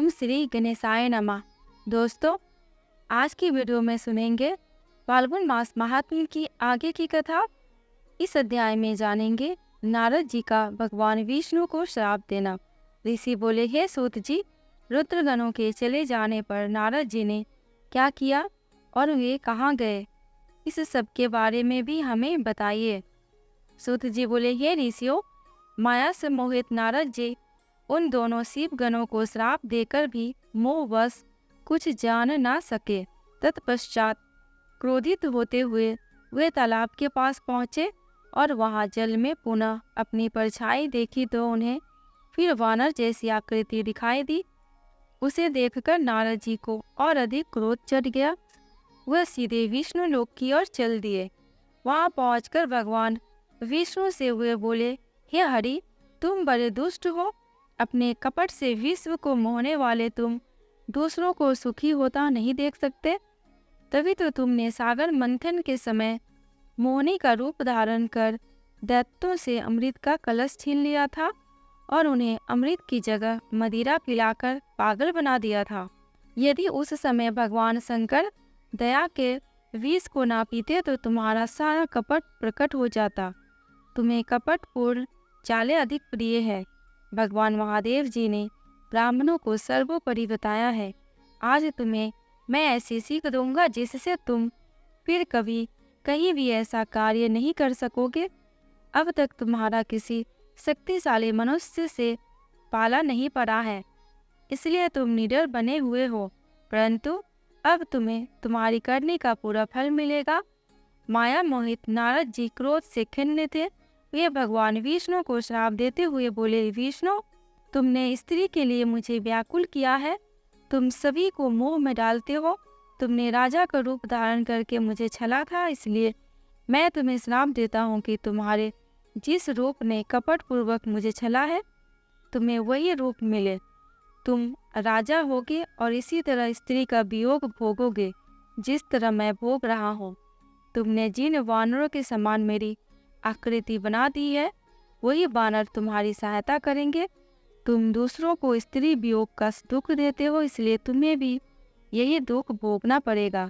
श्री गणेशाय नमः। दोस्तों, आज की वीडियो में सुनेंगे फाल्गुन मास महात्म्य की आगे की कथा। इस अध्याय में जानेंगे नारद जी का भगवान विष्णु को श्राप देना। ऋषि बोले, हे सूत जी, रुद्रगणों के चले जाने पर नारद जी ने क्या किया और वे कहाँ गए, इस सब के बारे में भी हमें बताइए। सूत जी बोले, हे ऋषियों, माया से मोहित नारद जी उन दोनों शिव गणों को श्राप देकर भी मोहवश कुछ जान ना सके। तत्पश्चात क्रोधित होते हुए वे तालाब के पास पहुँचे और वहां जल में पुनः अपनी परछाई देखी तो उन्हें फिर वानर जैसी आकृति दिखाई दी। उसे देखकर नारद जी को और अधिक क्रोध चढ़ गया। वह सीधे विष्णु लोक की ओर चल दिए। वहां पहुंचकर भगवान विष्णु से वे बोले, हे हरि, तुम बड़े दुष्ट हो। अपने कपट से विश्व को मोहने वाले तुम दूसरों को सुखी होता नहीं देख सकते। तभी तो तुमने सागर मंथन के समय मोहनी का रूप धारण कर दैत्यों से अमृत का कलश छीन लिया था और उन्हें अमृत की जगह मदिरा पिलाकर पागल बना दिया था। यदि उस समय भगवान शंकर दया के विष को ना पीते तो तुम्हारा सारा कपट प्रकट हो जाता। तुम्हें कपटपूर्ण चालें अधिक प्रिय है। भगवान महादेव जी ने ब्राह्मणों को सर्वोपरि बताया है। आज तुम्हें मैं ऐसी सीख दूंगा जिससे तुम फिर कभी कहीं भी ऐसा कार्य नहीं कर सकोगे। अब तक तुम्हारा किसी शक्तिशाली मनुष्य से पाला नहीं पड़ा है, इसलिए तुम निडर बने हुए हो, परंतु अब तुम्हें तुम्हारी करने का पूरा फल मिलेगा। माया मोहित नारद जी क्रोध से खिन्न थे। वे भगवान विष्णु को श्राप देते हुए बोले, विष्णु, तुमने स्त्री के लिए मुझे व्याकुल किया है। तुम सभी को मोह में डालते हो। तुमने राजा का रूप धारण करके मुझे छला था, इसलिए मैं तुम्हें श्राप देता हूँ कि तुम्हारे जिस रूप ने कपट पूर्वक मुझे छला है, तुम्हें वही रूप मिले। तुम राजा होगे और इसी तरह स्त्री का वियोग भोगोगे जिस तरह मैं भोग रहा हूँ। तुमने जिन वानरों के समान मेरी आकृति बना दी है, वही वानर तुम्हारी सहायता करेंगे। तुम दूसरों को स्त्री वियोग का दुख देते हो, इसलिए तुम्हें भी यही दुख भोगना पड़ेगा।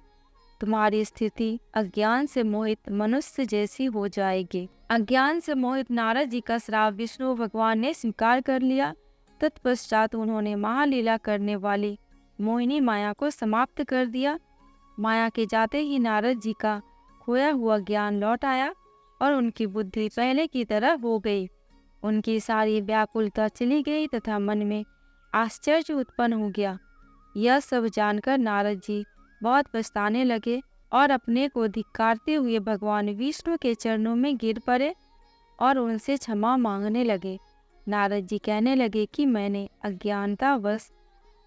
तुम्हारी स्थिति अज्ञान से मोहित मनुष्य जैसी हो जाएगी। अज्ञान से मोहित नारद जी का श्राप विष्णु भगवान ने स्वीकार कर लिया। तत्पश्चात उन्होंने महालीला करने वाली मोहिनी माया को समाप्त कर दिया। माया के जाते ही नारद जी का खोया हुआ ज्ञान लौट आया और उनकी बुद्धि पहले की तरह हो गई। उनकी सारी व्याकुलता चली गई तथा मन में आश्चर्य उत्पन्न हो गया। यह सब जानकर नारद जी बहुत पछताने लगे और अपने को धिक्कारते हुए भगवान विष्णु के चरणों में गिर पड़े और उनसे क्षमा मांगने लगे। नारद जी कहने लगे कि मैंने अज्ञानतावश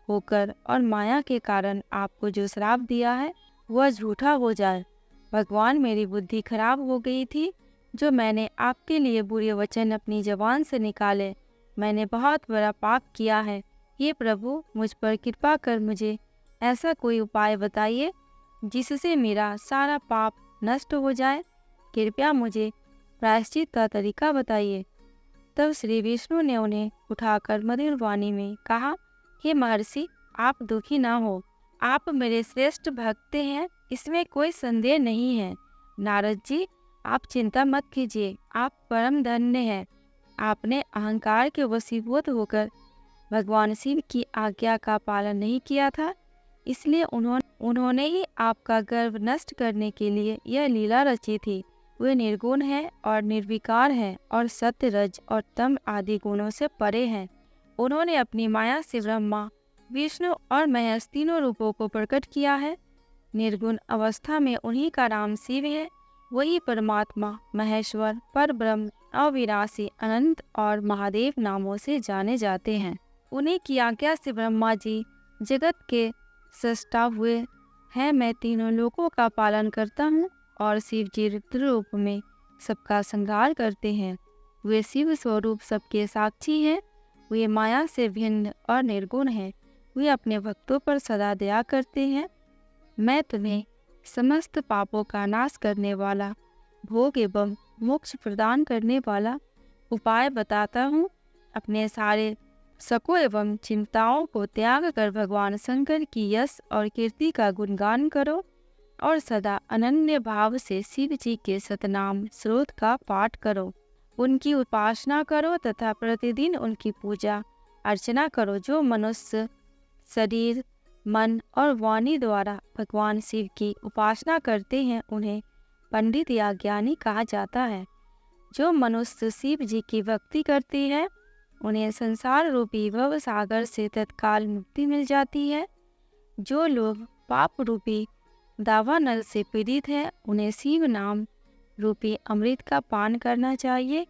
होकर और माया के कारण आपको जो श्राप दिया है वह झूठा हो जाए। भगवान, मेरी बुद्धि खराब हो गई थी जो मैंने आपके लिए बुरे वचन अपनी जबान से निकाले। मैंने बहुत बड़ा पाप किया है। ये प्रभु, मुझ पर कृपा कर मुझे ऐसा कोई उपाय बताइए जिससे मेरा सारा पाप नष्ट हो जाए। कृपया मुझे प्रायश्चित का तरीका बताइए। तब श्री विष्णु ने उन्हें उठाकर मधुर वाणी में कहा, हे महर्षि, आप दुखी ना हो। आप मेरे श्रेष्ठ भक्त हैं, इसमें कोई संदेह नहीं है। नारद जी, आप चिंता मत कीजिए। आप परम धन्य हैं। आपने अहंकार के वशीभूत होकर भगवान शिव की आज्ञा का पालन नहीं किया था, इसलिए उन्होंने ही आपका गर्व नष्ट करने के लिए यह लीला रची थी। वे निर्गुण हैं और निर्विकार हैं और सत्य, रज और तम आदि गुणों से परे हैं। उन्होंने अपनी माया से ब्रह्मा, विष्णु और महेश तीनों रूपों को प्रकट किया है। निर्गुण अवस्था में उन्हीं का नाम शिव है। वही परमात्मा, महेश्वर, परब्रह्म, अविनाशी, अनंत और महादेव नामों से जाने जाते हैं। उन्हीं की आज्ञा से ब्रह्मा जी जगत के सृष्टा हुए हैं। मैं तीनों लोकों का पालन करता हूँ और शिव जी रुद्र रूप में सबका संहार करते हैं। वे शिव स्वरूप सबके साक्षी हैं। वे माया से भिन्न और निर्गुण हैं। वे अपने भक्तों पर सदा दया करते हैं। मैं तुम्हें समस्त पापों का नाश करने वाला, भोग एवं मोक्ष प्रदान करने वाला उपाय बताता हूँ। अपने सारे शकों एवं चिंताओं को त्याग कर भगवान शंकर की यश और कीर्ति का गुणगान करो और सदा अनन्य भाव से शिव जी के सतनाम स्रोत का पाठ करो। उनकी उपासना करो तथा प्रतिदिन उनकी पूजा अर्चना करो। जो मनुष्य शरीर, मन और वाणी द्वारा भगवान शिव की उपासना करते हैं उन्हें पंडित या ज्ञानी कहा जाता है। जो मनुष्य शिव जी की भक्ति करती है उन्हें संसार रूपी भव सागर से तत्काल मुक्ति मिल जाती है। जो लोग पाप रूपी दावानल से पीड़ित हैं उन्हें शिव नाम रूपी अमृत का पान करना चाहिए।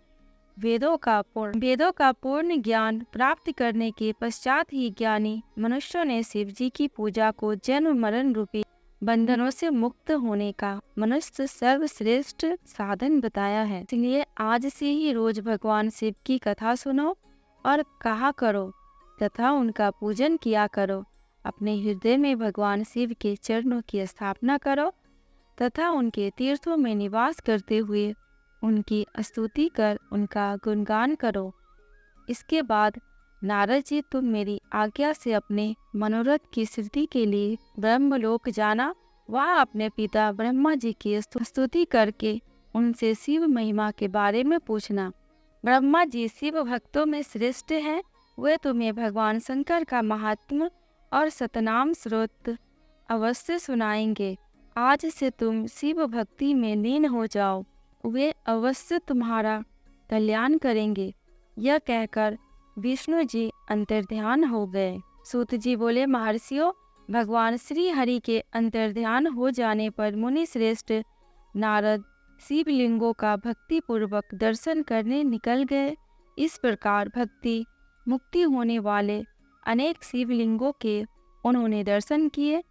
वेदों का पूर्ण ज्ञान प्राप्त करने के पश्चात ही ज्ञानी मनुष्यों ने शिव जी की पूजा को जन्म मरण रूपी बंधनों से मुक्त होने का मनुष्य सर्वश्रेष्ठ साधन बताया है। इसलिए आज से ही रोज भगवान शिव की कथा सुनो और कहा करो तथा उनका पूजन किया करो। अपने हृदय में भगवान शिव के चरणों की स्थापना करो तथा उनके तीर्थों में निवास करते हुए उनकी स्तुति कर उनका गुणगान करो। इसके बाद नारद जी, तुम मेरी आज्ञा से अपने मनोरथ की सिद्धि के लिए ब्रह्मलोक जाना। वहाँ अपने पिता ब्रह्मा जी की स्तुति करके उनसे शिव महिमा के बारे में पूछना। ब्रह्मा जी शिव भक्तों में श्रेष्ठ हैं। वे तुम्हें भगवान शंकर का महात्म्य और सतनाम स्रोत अवश्य सुनाएंगे। आज से तुम शिव भक्ति में लीन हो जाओ, वे अवश्य तुम्हारा कल्याण करेंगे। यह कहकर विष्णु जी अंतर्ध्यान हो गए। सूत जी बोले, महर्षियों, भगवान श्री हरि के अंतर्ध्यान हो जाने पर मुनि श्रेष्ठ नारद शिवलिंगों का भक्ति पूर्वक दर्शन करने निकल गए। इस प्रकार भक्ति मुक्ति होने वाले अनेक शिवलिंगों के उन्होंने दर्शन किए।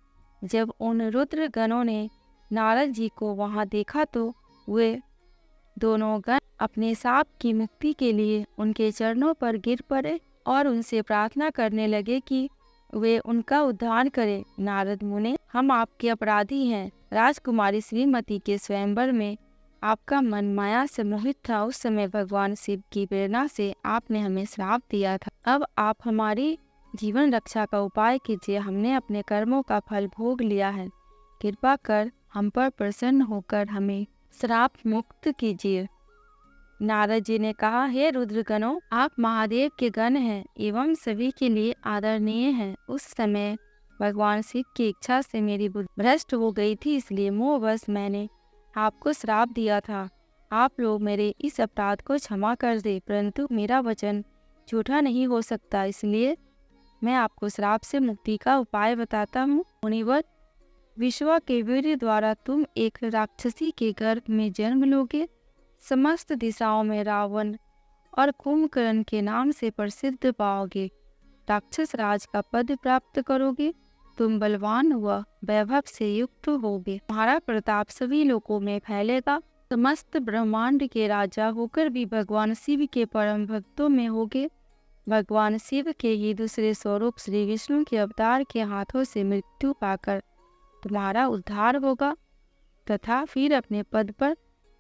जब उन रुद्र गणों ने नारद जी को वहां देखा तो वे दोनों गण अपने साप की मुक्ति के लिए उनके चरणों पर गिर पड़े और उनसे प्रार्थना करने लगे कि वे उनका उद्धार करें। नारद मुने, हम आपके अपराधी हैं। राजकुमारी श्रीमती के स्वयंवर में आपका मन माया से मोहित था। उस समय भगवान शिव की प्रेरणा से आपने हमें श्राप दिया था। अब आप हमारी जीवन रक्षा का उपाय कीजिए। हमने अपने कर्मों का फल भोग लिया है। कृपा कर हम पर प्रसन्न होकर हमें श्राप मुक्त कीजिए। नारद जी ने कहा, हे रुद्रगणों, आप महादेव के गण हैं एवं सभी के लिए आदरणीय हैं। उस समय भगवान शिव की इच्छा से मेरी बुद्धि भ्रष्ट हो गई थी, इसलिए मोहवश मैंने आपको श्राप दिया था। आप लोग मेरे इस अपराध को क्षमा कर दे, परंतु मेरा वचन झूठा नहीं हो सकता, इसलिए मैं आपको श्राप से मुक्ति का उपाय बताता हूँ। मुनिवर, विश्वा के वीर्य द्वारा तुम एक राक्षसी के गर्भ में जन्म लोगे। समस्त दिशाओं में रावण और कुंभकर्ण के नाम से प्रसिद्ध पाओगे। राक्षस राज का पद प्राप्त करोगे। तुम बलवान व वैभव से युक्त होगे। तुम्हारा प्रताप सभी लोकों में फैलेगा। समस्त ब्रह्मांड के राजा होकर भी भगवान शिव के परम भक्तों में होगे। भगवान शिव के ही दूसरे स्वरूप श्री विष्णु के अवतार के हाथों से मृत्यु पाकर तुम्हारा उद्धार होगा तथा फिर अपने पद पर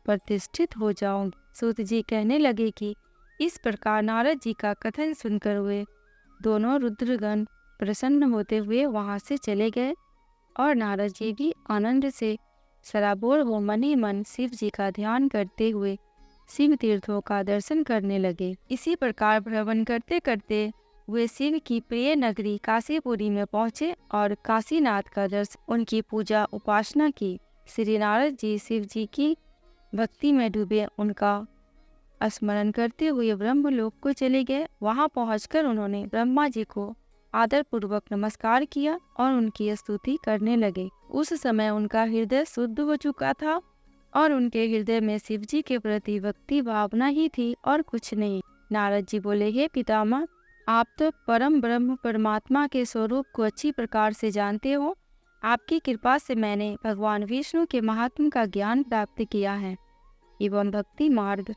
प्रतिष्ठित हो जाओगे। सूत जी कहने लगे कि इस प्रकार नारद जी का कथन सुनकर हुए दोनों रुद्रगण प्रसन्न होते हुए वहां से चले गए और नारद जी भी आनंद से सराबोर हो मन ही मन शिव जी का ध्यान करते हुए शिव तीर्थों का दर्शन करने लगे। इसी प्रकार भ्रमण करते करते वे शिव की प्रिय नगरी काशीपुरी में पहुँचे और काशीनाथ का दर्शन, उनकी पूजा उपासना की। श्री नारद जी शिव जी की भक्ति में डूबे उनका स्मरण करते हुए ब्रह्मलोक को चले गए। वहां पहुंचकर उन्होंने ब्रह्मा जी को आदर पूर्वक नमस्कार किया और उनकी स्तुति करने लगे। उस समय उनका हृदय शुद्ध हो चुका था और उनके हृदय में शिव जी के प्रति भक्ति भावना ही थी और कुछ नहीं। नारद जी बोले, हे पितामह, आप तो परम ब्रह्म परमात्मा के स्वरूप को अच्छी प्रकार से जानते हो। आपकी कृपा से मैंने भगवान विष्णु के महात्म का ज्ञान प्राप्त किया है एवं भक्ति मार्ग,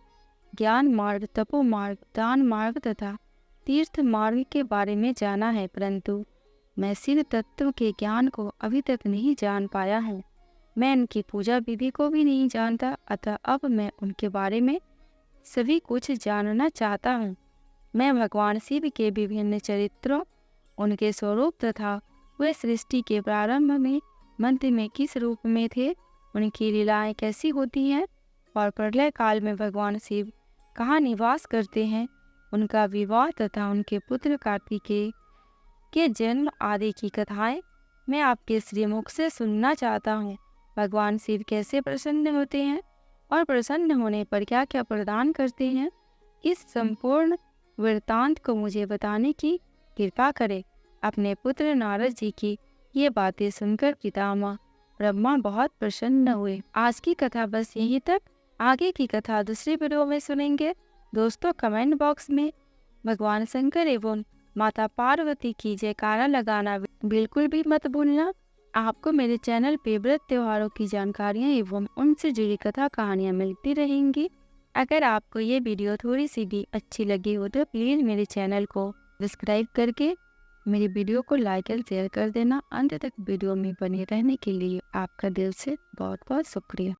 ज्ञान मार्ग, तपो मार्ग, दान मार्ग तथा तीर्थ मार्ग के बारे में जाना है, परंतु मैं शिव तत्व के ज्ञान को अभी तक नहीं जान पाया हूँ। मैं उनकी पूजा विधि को भी नहीं जानता, अतः अब मैं उनके बारे में सभी कुछ जानना चाहता हूँ। मैं भगवान शिव के विभिन्न चरित्रों, उनके स्वरूप तथा वे सृष्टि के प्रारंभ में मध्य में किस रूप में थे, उनकी लीलाएं कैसी होती हैं और प्रलय काल में भगवान शिव कहाँ निवास करते हैं, उनका विवाह तथा उनके पुत्र कार्तिकेय के जन्म आदि की कथाएं मैं आपके श्रीमुख से सुनना चाहता हूँ। भगवान शिव कैसे प्रसन्न होते हैं और प्रसन्न होने पर क्या क्या प्रदान करते हैं, इस संपूर्ण वृत्तांत को मुझे बताने की कृपा करें। अपने पुत्र नारद जी की ये बातें सुनकर पितामह ब्रह्मा बहुत प्रसन्न हुए। आज की कथा बस यहीं तक, आगे की कथा दूसरी वीडियो में सुनेंगे। दोस्तों, कमेंट बॉक्स में भगवान शंकर एवं माता पार्वती की जयकारा लगाना बिल्कुल भी मत भूलना। आपको मेरे चैनल पे व्रत त्योहारों की जानकारियाँ एवं उनसे जुड़ी कथा कहानियाँ मिलती रहेंगी। अगर आपको ये वीडियो थोड़ी सी भी अच्छी लगी हो तो प्लीज़ मेरे चैनल को सब्सक्राइब करके मेरी वीडियो को लाइक और शेयर कर देना। अंत तक वीडियो में बने रहने के लिए आपका दिल से बहुत बहुत शुक्रिया।